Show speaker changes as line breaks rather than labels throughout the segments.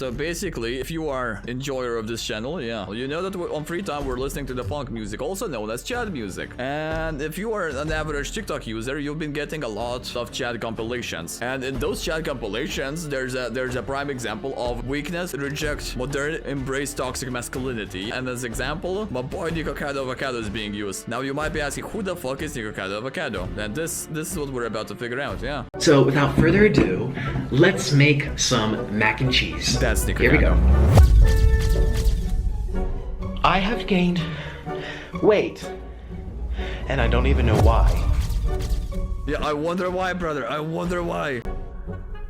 So basically, if you are enjoyer of this channel, yeah, you know that on free time we're listening to the punk music, also known as Chad music. And if you are an average TikTok user, you've been getting a lot of Chad compilations. And in those Chad compilations, there's a prime example of weakness, reject modern, embrace toxic masculinity. And as example, my boy Nikocado Avocado is being used. Now you might be asking, who the fuck is Nikocado Avocado? And this is what we're about to figure out, yeah.
So without further ado, let's make some mac and cheese.
That's Nikocado.
Here we go. I have gained weight, and I don't even know why.
Yeah, I wonder why, brother. I wonder why.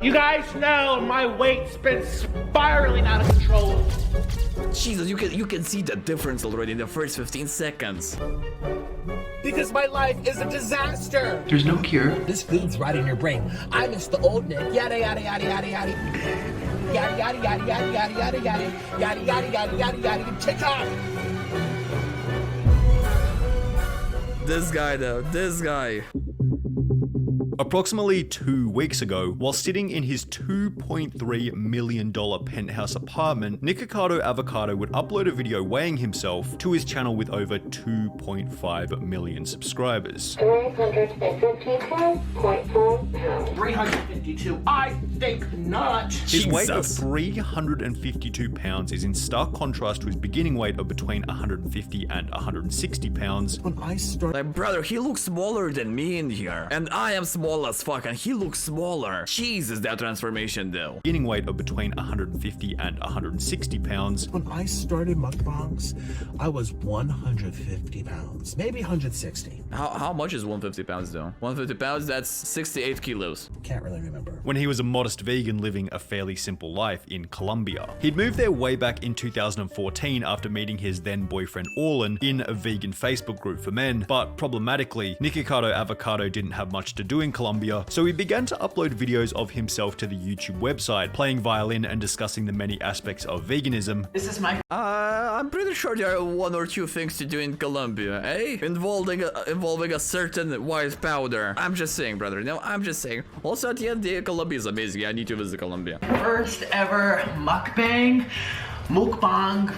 You guys know my weight's been spiraling out of control.
Jesus, you can see the difference already in the first 15 seconds.
Because my life is a disaster.
There's no cure.
This food's right in your brain. I miss the old Nick. Yada yada yada yada yada. Yada yada yada yada yada yada yada yada yada yada yada yada. TikTok.
This guy though, this guy.
Approximately 2 weeks ago, while sitting in his $2.3 million penthouse apartment, Nikocado Avocado would upload a video weighing himself to his channel with over 2.5 million subscribers.
354.4 pounds.
352. I think not.
His weight of
Jesus.
352 pounds is in stark contrast to his beginning weight of between 150 and 160 pounds.
When I started.
Like, brother, he looks smaller than me in here. And I am small as fuck, and he looks smaller. Jesus, that transformation though.
Beginning weight of between 150 and 160 pounds.
When I started mukbangs, I was 150 pounds, maybe 160.
How much is 150 pounds though? 150 pounds, that's 68 kilos.
Can't really remember.
When he was a modest vegan living a fairly simple life in Colombia. He'd moved there way back in 2014 after meeting his then boyfriend Orlin in a vegan Facebook group for men, but problematically, Nikocado Avocado didn't have much to do in Colombia, so he began to upload videos of himself to the YouTube website, playing violin and discussing the many aspects of veganism.
This is my
I'm pretty sure there are one or two things to do in Colombia, eh? Involving a certain white powder. I'm just saying, brother. No, I'm just saying. Also, at the end, Colombia is amazing. I need to visit Colombia.
first ever mukbang. Mukbang,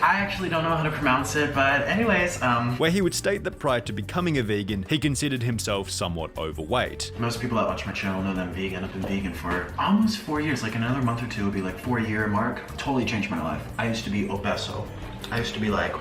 I actually don't know how to pronounce it, but anyways,
Where he would state that prior to becoming a vegan, he considered himself somewhat overweight.
Most people that watch my channel know that I'm vegan. I've been vegan for almost 4 years. Like another month or two will be like 4-year mark. Totally changed my life. I used to be obeso. I used to be like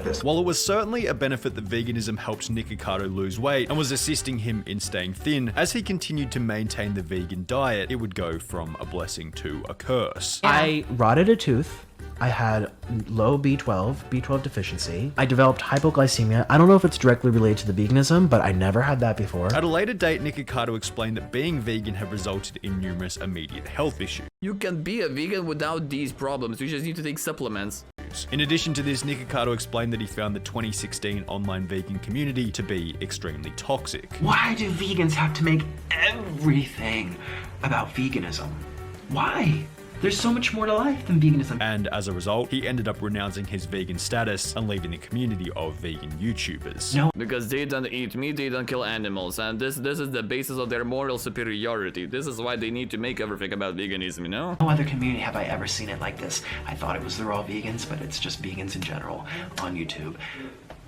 this.
While it was certainly a benefit that veganism helped Nikocado lose weight and was assisting him in staying thin, as he continued to maintain the vegan diet, it would go from a blessing to a curse.
I rotted a tooth. I had low B12 deficiency. I developed hypoglycemia. I don't know if it's directly related to the veganism, but I never had that before.
At a later date, Nikocado explained that being vegan had resulted in numerous immediate health issues.
You can be a vegan without these problems. You just need to take supplements.
In addition to this, Nikocado explained that he found the 2016 online vegan community to be extremely toxic.
why do vegans have to make everything about veganism? Why? There's so much more to life than veganism.
And as a result, he ended up renouncing his vegan status and leaving the community of vegan YouTubers.
No.
Because they don't eat meat, they don't kill animals, and this is the basis of their moral superiority. This is why they need to make everything about veganism, you know?
No other community have I ever seen it like this. I thought it was the raw vegans, but it's just vegans in general on YouTube.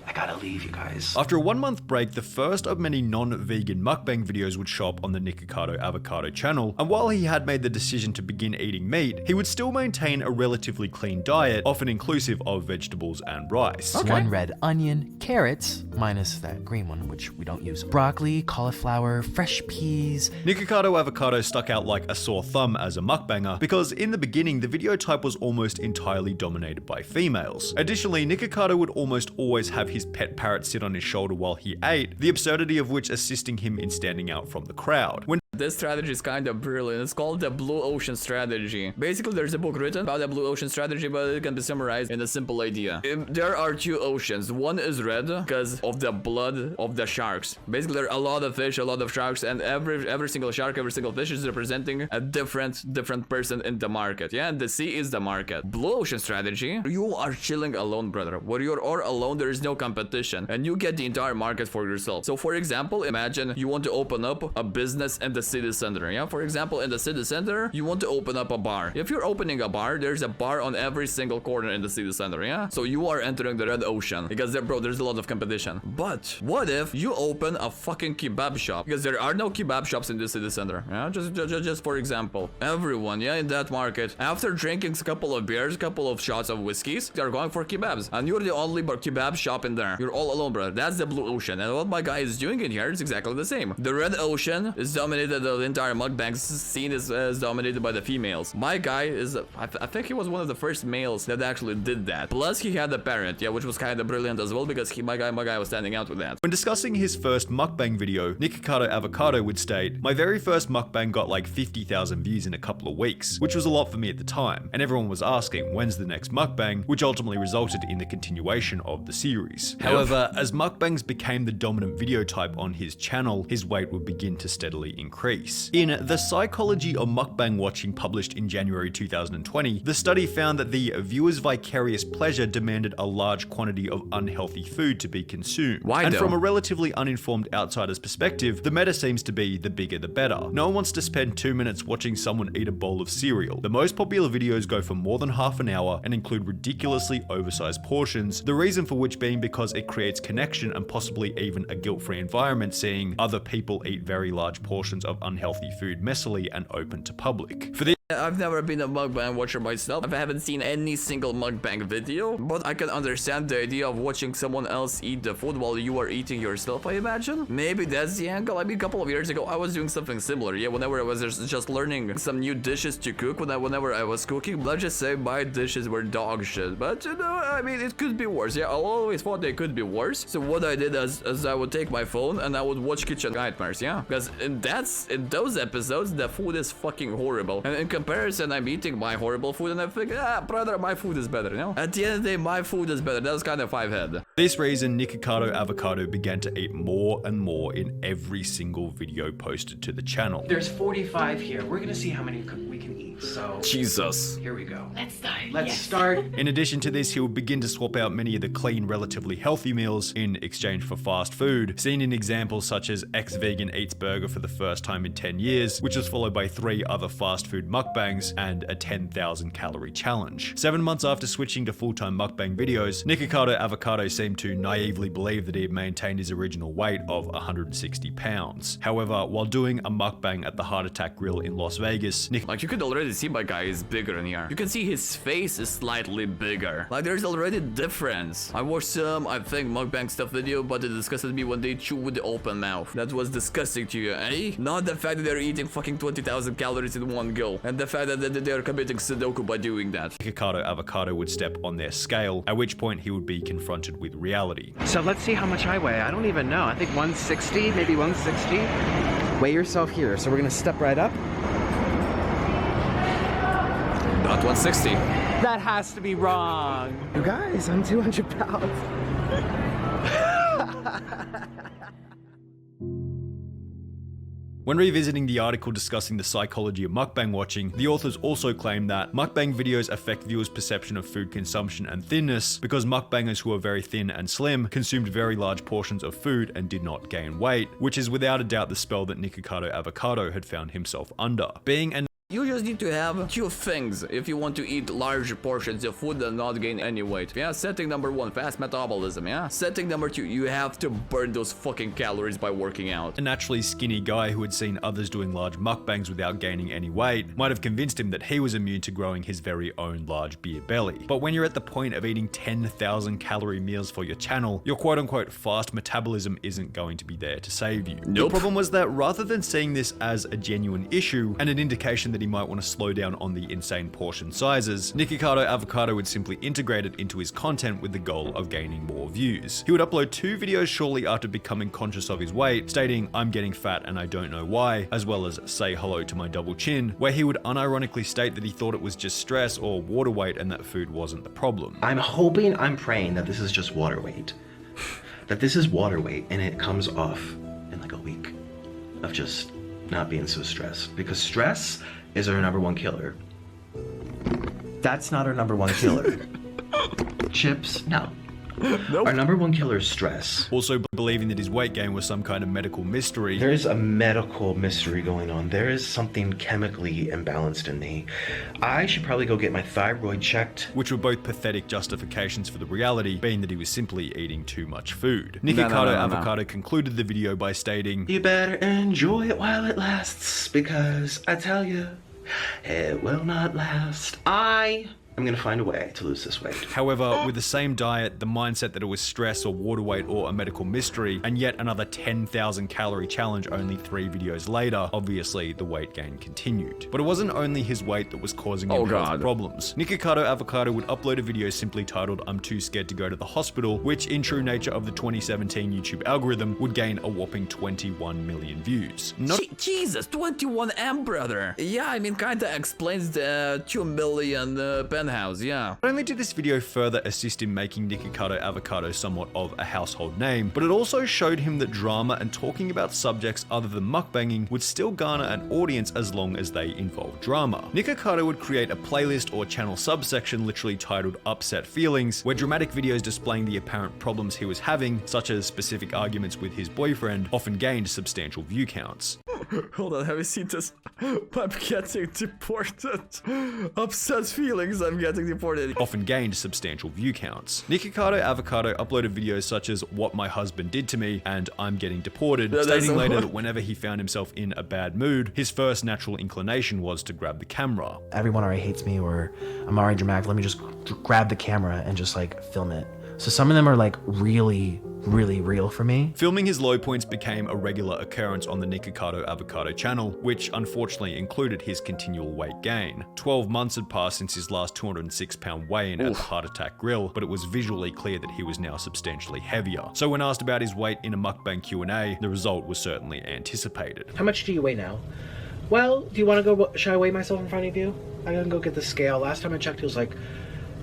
I gotta leave, you guys.
After a 1-month break, the first of many non-vegan mukbang videos would show up on the Nikocado Avocado channel, and while he had made the decision to begin eating meat, he would still maintain a relatively clean diet, often inclusive of vegetables and rice.
Okay.
1 red onion, carrots, minus that green one, which we don't use, broccoli, cauliflower, fresh peas.
Nikocado Avocado stuck out like a sore thumb as a mukbanger, because in the beginning, the video type was almost entirely dominated by females. Additionally, Nikocado would almost always have his pet parrot sit on his shoulder while he ate, the absurdity of which assisting him in standing out from the crowd. When
This strategy is kind of brilliant. It's called the Blue Ocean Strategy. Basically, there's a book written about the Blue Ocean Strategy, but it can be summarized in a simple idea. There are 2 oceans. One is red because of the blood of the sharks. Basically, there are a lot of fish, a lot of sharks, and every single shark, every single fish is representing a different person in the market. Yeah, and the sea is the market. Blue Ocean Strategy, you are chilling alone, brother. Where you're all alone, there is no competition and you get the entire market for yourself. So for example, imagine you want to open up a business in the city center. Yeah, for example, in the city center, you want to open up a bar. If you're opening a bar, there's a bar on every single corner in the city center. Yeah, so you are entering the red ocean because there, bro, there's a lot of competition. But what if you open a fucking kebab shop? Because there are no kebab shops in the city center. Yeah, just for example, everyone, yeah, in that market, after drinking a couple of beers, a couple of shots of whiskeys, they're going for kebabs, and you're the only kebab shop in there. You're all alone, brother. That's the blue ocean, and what my guy is doing in here is exactly the same. The red ocean is dominated. The entire mukbang scene is dominated by the females. My guy is, I think he was one of the first males that actually did that. Plus, he had a parent, yeah, which was kind of brilliant as well because my guy was standing out with that.
When discussing his first mukbang video, Nikocado Avocado would state, "My very first mukbang got like 50,000 views in a couple of weeks, which was a lot for me at the time, and everyone was asking when's the next mukbang, which ultimately resulted in the continuation of the series." However, as mukbangs became the dominant video type on his channel, his weight would begin to steadily increase. In The Psychology of Mukbang Watching, published in January 2020, the study found that the viewer's vicarious pleasure demanded a large quantity of unhealthy food to be consumed.
Why
and
though?
from a relatively uninformed outsider's perspective, the meta seems to be the bigger the better. No one wants to spend 2 minutes watching someone eat a bowl of cereal. The most popular videos go for more than half an hour and include ridiculously oversized portions, the reason for which being because it creates connection and possibly even a guilt-free environment seeing other people eat very large portions of unhealthy food messily and open to public. For this,
I've never been a mukbang watcher myself. I haven't seen any single mukbang video, but I can understand the idea of watching someone else eat the food while you are eating yourself, I imagine. Maybe that's the angle. I mean, a couple of years ago, I was doing something similar. Yeah, whenever I was just learning some new dishes to cook, whenever I was cooking, let's just say my dishes were dog shit. But, you know, I mean, it could be worse. Yeah, I always thought they could be worse. So what I did is I would take my phone and I would watch Kitchen Nightmares, yeah? Because in those episodes, the food is fucking horrible. And in comparison, I'm eating my horrible food and I think, brother, my food is better, you know? At the end of the day, my food is better. That's kind of five-head.
For this reason, Nikocado Avocado began to eat more and more in every single video posted to the channel.
There's 45 here. We're gonna see how many we can eat. So
Jesus.
here we go.
Let's start.
Let's start.
In addition to this, he will begin to swap out many of the clean, relatively healthy meals in exchange for fast food, seen in examples such as ex-vegan eats burger for the first time in 10 years, which was followed by 3 other fast food mukbangs and a 10,000 calorie challenge. 7 months after switching to full-time mukbang videos, Nikocado Avocado seemed to naively believe that he had maintained his original weight of 160 pounds. However, while doing a mukbang at the Heart Attack Grill in Las Vegas,
Like, you could already see my guy is bigger in here. You can see his face is slightly bigger. Like, there's already difference. I watched some, I think, mukbang stuff video, but it disgusted me when they chew with the open mouth. That was disgusting to you, eh? Not the fact that they're eating fucking 20,000 calories in one go, and the fact that they're committing Sudoku by doing that.
Nikocado Avocado would step on their scale, at which point he would be confronted with reality.
So let's see how much I weigh. I don't even know. I think 160, maybe 160. Weigh yourself here. So we're gonna step right up.
Not 160.
That has to be wrong. You guys, I'm 200 pounds.
When revisiting the article discussing the psychology of mukbang watching, the authors also claim that mukbang videos affect viewers' perception of food consumption and thinness because mukbangers who are very thin and slim consumed very large portions of food and did not gain weight, which is without a doubt the spell that Nikocado Avocado had found himself under. Being an
You just need to have 2 things if you want to eat large portions of food and not gain any weight. Yeah, setting number 1, fast metabolism, yeah? Setting number 2, you have to burn those fucking calories by working out.
A naturally skinny guy who had seen others doing large mukbangs without gaining any weight might have convinced him that he was immune to growing his very own large beer belly. But when you're at the point of eating 10,000 calorie meals for your channel, your quote-unquote fast metabolism isn't going to be there to save you.
Nope.
The problem was that rather than seeing this as a genuine issue and an indication that he might want to slow down on the insane portion sizes, Nikocado Avocado would simply integrate it into his content with the goal of gaining more views. He would upload 2 videos shortly after becoming conscious of his weight, stating, "I'm getting fat and I don't know why," as well as "say hello to my double chin," where he would unironically state that he thought it was just stress or water weight and that food wasn't the problem.
I'm praying that this is just water weight. That this is water weight and it comes off in like a week of just not being so stressed. Because stress is our #1 killer. That's not our #1 killer. Chips, no. Our number one killer is stress.
Also believing that his weight gain was some kind of medical mystery.
There is a medical mystery going on. There is something chemically imbalanced in me. I should probably go get my thyroid checked.
Which were both pathetic justifications for the reality, being that he was simply eating too much food. Nikocado Avocado concluded the video by stating,
You better enjoy it while it lasts, because I tell you, it will not last. I'm gonna find a way to lose this weight.
However, with the same diet, the mindset that it was stress or water weight or a medical mystery, and yet another 10,000 calorie challenge only 3 videos later, obviously the weight gain continued. But it wasn't only his weight that was causing him health problems. Nikocado Avocado would upload a video simply titled I'm Too Scared to Go to the Hospital, which in true nature of the 2017 YouTube algorithm would gain a whopping 21 million views.
Jesus, 21M, brother. Yeah, I mean, kinda explains the 2 million penthouse, yeah.
Not only did this video further assist in making Nikocado Avocado somewhat of a household name, but it also showed him that drama and talking about subjects other than mukbanging would still garner an audience as long as they involve drama. Nikocado would create a playlist or channel subsection literally titled Upset Feelings, where dramatic videos displaying the apparent problems he was having, such as specific arguments with his boyfriend, often gained substantial view counts.
Hold on, have you seen this? I'm getting deported. Upset feelings, I'm getting deported.
Often gained substantial view counts. Nikocado Avocado uploaded videos such as What My Husband Did to Me and I'm Getting Deported, stating later that whenever he found himself in a bad mood, his first natural inclination was to grab the camera.
Everyone already hates me, or I'm already dramatic. Let me just grab the camera and just like film it. So some of them are like really real for me.
Filming his low points became a regular occurrence on the Nikocado Avocado channel, which unfortunately included his continual weight gain. 12 months had passed since his last 206-pound weigh-in at the Heart Attack Grill, but it was visually clear that he was now substantially heavier. So when asked about his weight in a mukbang Q&A, the result was certainly anticipated.
How much do you weigh now? Well, do you want to go, should I weigh myself in front of you? I gotta go get the scale. Last time I checked, it was like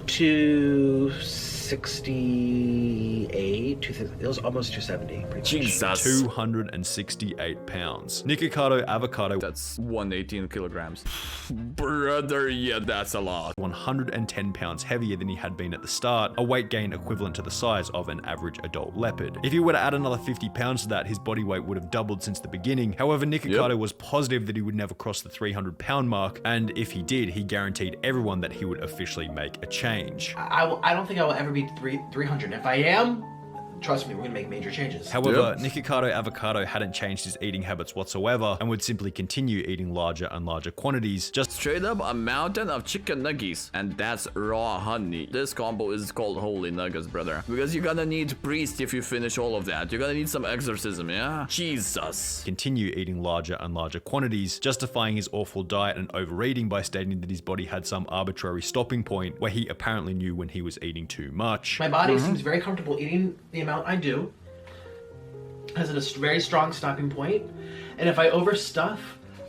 268, it was almost 270.
Jesus.
268 pounds. Nikocado Avocado,
That's 118 kilograms. Brother, yeah, that's a lot.
110 pounds heavier than he had been at the start, a weight gain equivalent to the size of an average adult leopard. If he were to add another 50 pounds to that, his body weight would have doubled since the beginning. However, Nikocado was positive that he would never cross the 300-pound mark, and if he did, he guaranteed everyone that he would officially make a change.
I don't think I will ever be 300. If I am, trust me, we're gonna make major changes.
However, Nikocado Avocado hadn't changed his eating habits whatsoever and would simply continue eating larger and larger quantities, just
Straight up a mountain of chicken nuggets, and that's raw honey. This combo is called holy nuggets, brother, because you're gonna need priest if you finish all of that. You're gonna need some exorcism, yeah? Jesus.
continue eating larger and larger quantities, justifying his awful diet and overeating by stating that his body had some arbitrary stopping point where he apparently knew when he was eating too much.
My body seems very comfortable eating the amount I do. Has a very strong stopping point, and if I overstuff,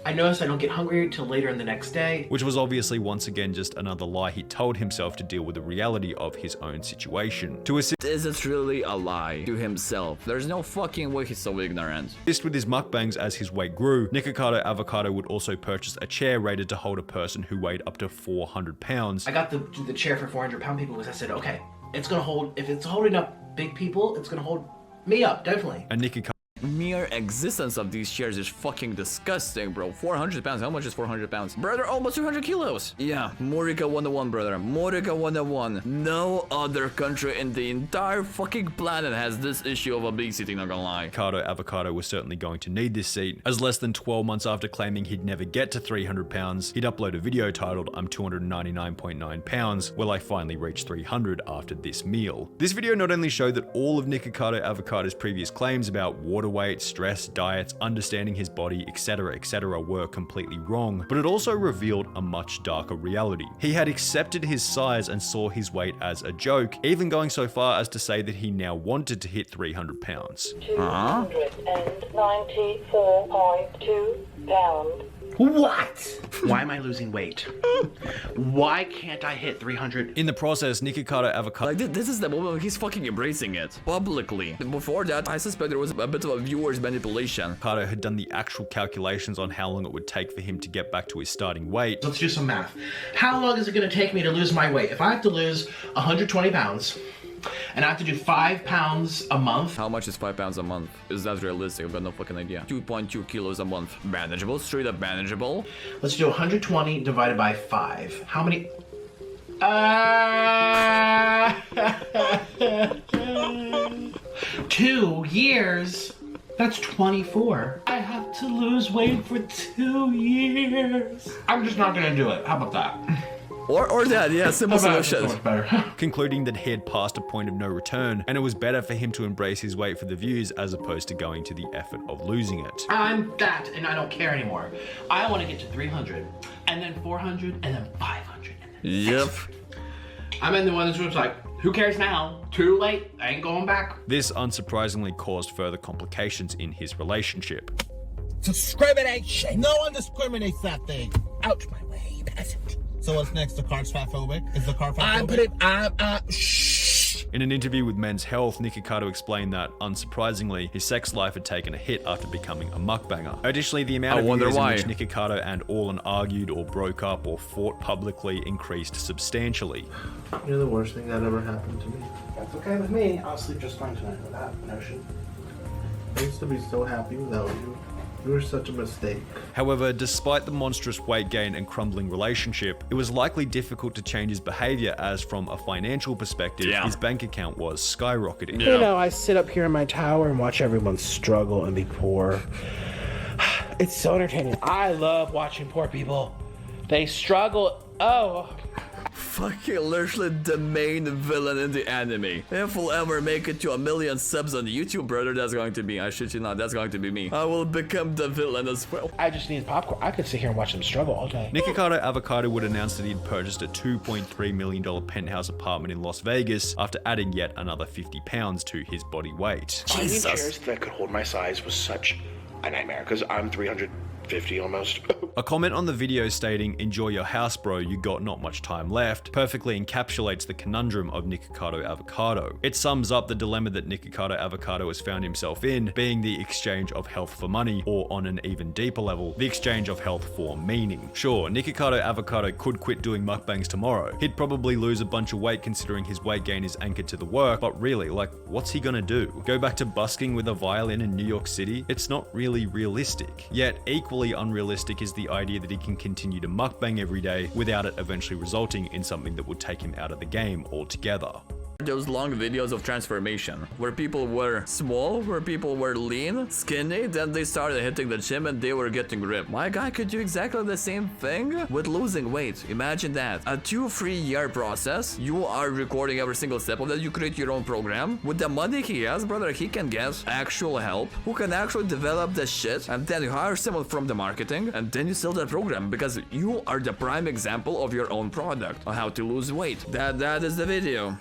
I notice I don't get hungry until later in the next day.
Which was obviously once again just another lie he told himself to deal with the reality of his own situation. To assist
Is it really a lie to himself? There's no fucking way he's so ignorant.
with his mukbangs as his weight grew, Nikocado Avocado would also purchase a chair rated to hold a person who weighed up to 400 pounds.
I got the chair for 400-pound people because I said, okay, it's gonna hold, if it's holding up big people, it's gonna hold me up, definitely.
And Nikocado
Mere existence of these chairs is fucking disgusting, bro. 400 pounds. How much is 400 pounds? Brother, almost 200 kilos. Yeah, Morica 101, brother. Morica 101. No other country in the entire fucking planet has this issue of obesity, not gonna lie.
Avocado was certainly going to need this seat, as less than 12 months after claiming he'd never get to 300 pounds, he'd upload a video titled I'm 299.9 pounds, will I finally reach 300 after this meal. This video not only showed that all of Nikocado Avocado's previous claims about water weight, stress, diets, understanding his body, etc., were completely wrong, but it also revealed a much darker reality. He had accepted his size and saw his weight as a joke, even going so far as to say that he now wanted to hit 300 pounds.
294.2 pounds.
What? Why am I losing weight? Why can't I hit 300?
In the process, Nikocado Avocado
Like, this is the moment when he's fucking embracing it publicly. Before that, I suspect there was a bit of a viewer's manipulation.
had done the actual calculations on how long it would take for him to get back to his starting weight.
Let's do some math. How long is it gonna take me to lose my weight? If I have to lose 120 pounds, And I have to do 5 pounds a month.
How much is 5 pounds a month? Is that realistic? I've got no fucking idea. 2.2 kilos a month. Manageable, straight up manageable.
Let's do 120 divided by 5. How many? 2 years. That's 24. I have to lose weight for 2 years. I'm just not gonna do it. How about that?
Or that, yeah, simple
How about that?
solution.
So much better.
Concluding that he had passed a point of no return, and it was better for him to embrace his weight for the views as opposed to going to the effort of losing it.
I'm fat and I don't care anymore. I want to get to 300, and then 400, and then 500, and then
Yep.
600. I'm in the one that's like, who cares now? Too late. I ain't going back.
This unsurprisingly caused further complications in his relationship.
Discrimination. No one discriminates that thing. Out my way, peasant. So what's next? The car's fatphobic? Is the car fatphobic? Shh.
In an interview with Men's Health, Nikocado explained that, unsurprisingly, his sex life had taken a hit after becoming a mukbanger. Additionally, the amount of years in which Nikocado and Orlan argued or broke up or fought publicly increased substantially.
You're the worst thing that ever happened to me. That's okay with me. I'll sleep just fine tonight with that notion. I used to be so happy without you. You were such a mistake.
However, despite the monstrous weight gain and crumbling relationship, it was likely difficult to change his behavior as, from a financial perspective, his bank account was skyrocketing.
You know, I sit up here in my tower and watch everyone struggle and be poor. It's so entertaining. I love watching poor people. They struggle. Oh.
Fucking literally the main villain in the anime. If we'll ever make it to 1 million subs on YouTube, brother, that's going to be, I shit you not, that's going to be me. I will become the villain as well.
I just need popcorn. I could sit here and watch them struggle all day.
Nikocado Avocado would announce that he'd purchased a $2.3 million penthouse apartment in Las Vegas after adding yet another 50 pounds to his body weight.
Finding chairs that could hold my size was such a nightmare, because I'm 350 almost.
A comment on the video stating, "Enjoy your house, bro, you got not much time left," perfectly encapsulates the conundrum of Nikocado Avocado. It sums up the dilemma that Nikocado Avocado has found himself in, being the exchange of health for money, or on an even deeper level, the exchange of health for meaning. Sure, Nikocado Avocado could quit doing mukbangs tomorrow. He'd probably lose a bunch of weight considering his weight gain is anchored to the work, but really, like, what's he gonna do? Go back to busking with a violin in New York City? It's not really realistic. Yet, equally unrealistic is the idea that he can continue to mukbang every day without it eventually resulting in something that would take him out of the game altogether.
Those long videos of transformation where people were small, where people were lean, skinny, then they started hitting the gym and they were getting ripped. My guy could do exactly the same thing with losing weight. Imagine that. A 2-3 year process. You are recording every single step of that. You create your own program. With the money he has, brother, he can get actual help who can actually develop the shit, and then you hire someone from the marketing and then you sell that program because you are the prime example of your own product on how to lose weight. That is the video.